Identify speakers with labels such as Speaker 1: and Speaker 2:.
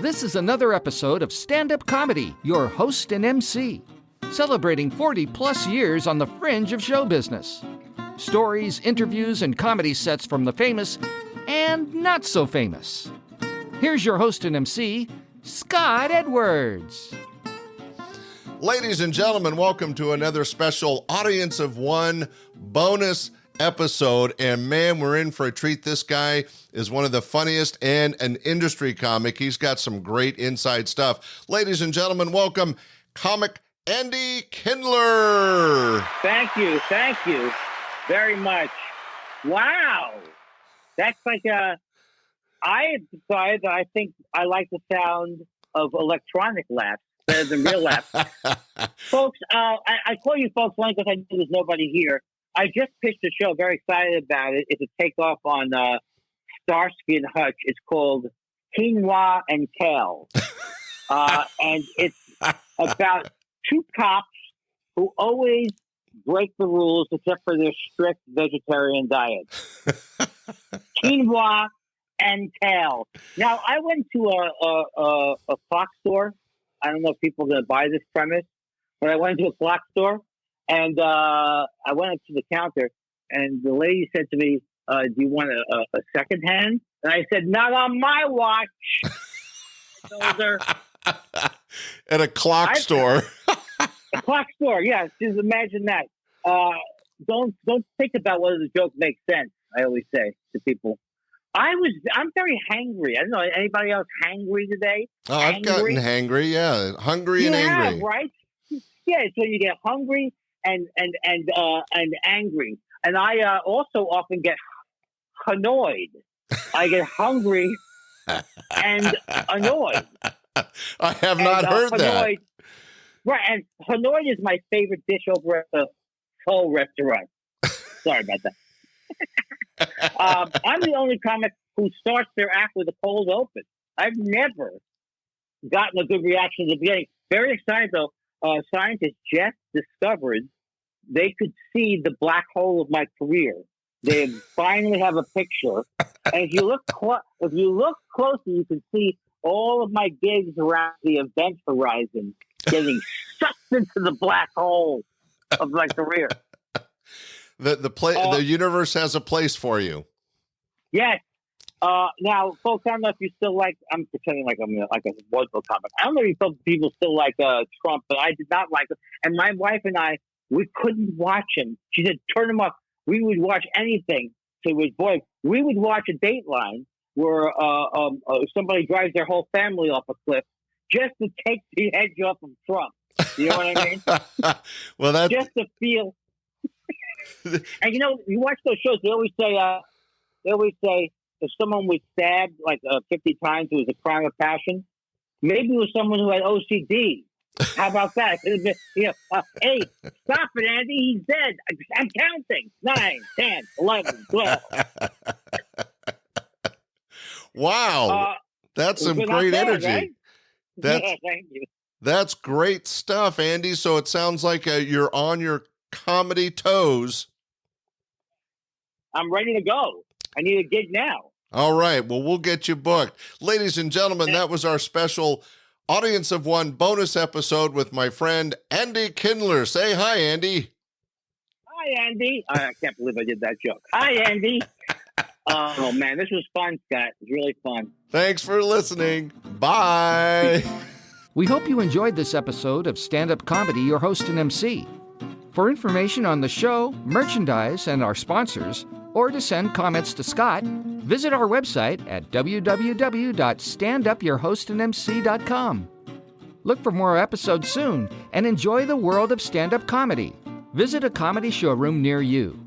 Speaker 1: This is another episode of Standup Comedy, your host and MC, celebrating 40-plus years on the fringe of show business. Stories, interviews, and comedy sets from the famous and not so famous. Here's your host and MC, Scott Edwards.
Speaker 2: Ladies and gentlemen, welcome to another special Audience of One bonus episode. And man, we're in for a treat. This guy is one of the funniest and an industry comic. He's got some great inside stuff. Ladies and gentlemen, welcome comic Andy Kindler.
Speaker 3: Thank you very much. Wow. That's like I decided that I think I like the sound of electronic laughs better than real laughs. Folks, I call you folks only because I know there's nobody here. I just pitched a show, very excited about it. It's a takeoff on Starsky and Hutch. It's called Quinoa and Kale. And it's about two cops who always break the rules except for their strict vegetarian diet. Quinoa and Kale. Now, I went to a clock store. I don't know if people are going to buy this premise, but I went to a clock store. And I went up to the counter, and the lady said to me, do you want a second hand? And I said, not on my watch.
Speaker 2: At a clock store.
Speaker 3: A clock store, yeah. Just imagine that. Don't think about whether the joke makes sense, I always say to people. I'm very hangry. I don't know, anybody else hangry today?
Speaker 2: Oh, I've gotten hangry, yeah. Hungry and angry.
Speaker 3: Yeah, right? Yeah, so you get hungry and angry. And I also often get annoyed. I get hungry and annoyed.
Speaker 2: I have not heard that.
Speaker 3: Right, and Hanoi is my favorite dish over at the Pho restaurant. Sorry about that. I'm the only comic who starts their act with a cold open. I've never gotten a good reaction at the beginning. Very excited, though. Scientists just discovered they could see the black hole of my career. They finally have a picture, and if you look closely, you can see all of my gigs around the event horizon getting sucked into the black hole of my career.
Speaker 2: The universe has a place for you. Yes.
Speaker 3: Now, folks, I don't know if you still like. I'm pretending like I'm like a Vaudeville comic. I don't know if people still like Trump, but I did not like him. And my wife and I, we couldn't watch him. She said, "Turn him off." We would watch anything to his voice. We would watch a Dateline where somebody drives their whole family off a cliff just to take the edge off of Trump. You know what I mean?
Speaker 2: Well, that's
Speaker 3: just to feel. And you know, you watch those shows. They always say, if someone was stabbed like 50 times, it was a crime of passion. Maybe it was someone who had OCD. How about that? Hey, stop it, Andy. He's dead. I'm counting. 9, 10, 11, 12.
Speaker 2: Wow. That's some great energy.
Speaker 3: Right? Yeah, thank you.
Speaker 2: That's great stuff, Andy. So it sounds like you're on your comedy toes.
Speaker 3: I'm ready to go. I need a gig now.
Speaker 2: All right. Well, we'll get you booked. Ladies and gentlemen, that was our special Audience of One bonus episode with my friend Andy Kindler. Say hi, Andy.
Speaker 3: Hi, Andy. I can't believe I did that joke. Hi, Andy. Oh, man, this was fun, Scott. It was really fun.
Speaker 2: Thanks for listening. Bye.
Speaker 1: We hope you enjoyed this episode of Stand-Up Comedy, your host and MC. For information on the show, merchandise, and our sponsors, or to send comments to Scott, visit our website at www.standupyourhostandmc.com. Look for more episodes soon and enjoy the world of stand-up comedy. Visit a comedy showroom near you.